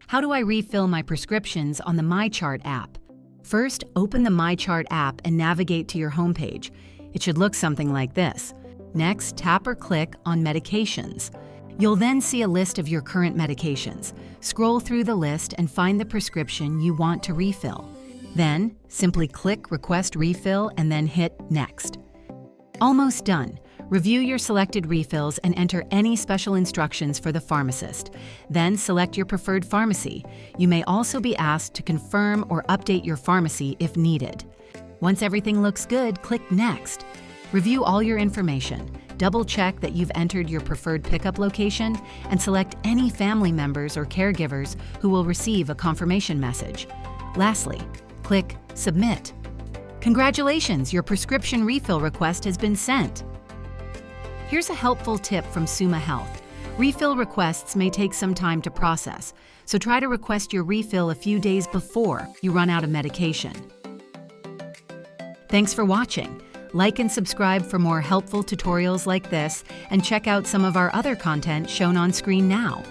How do I refill my prescriptions on the MyChart app? First, open the MyChart app and navigate to your homepage. It should look something like this. Next, tap or click on Medications. You'll then see a list of your current medications. Scroll through the list and find the prescription you want to refill. Then, simply click Request Refill and then hit Next. Almost done. Review your selected refills and enter any special instructions for the pharmacist. Then select your preferred pharmacy. You may also be asked to confirm or update your pharmacy if needed. Once everything looks good, click Next. Review all your information. Double-check that you've entered your preferred pickup location and select any family members or caregivers who will receive a confirmation message. Lastly, click Submit. Congratulations, your prescription refill request has been sent. Here's a helpful tip from Summa Health. Refill requests may take some time to process, so try to request your refill a few days before you run out of medication. Thanks for watching. Like and subscribe for more helpful tutorials like this, and check out some of our other content shown on screen now.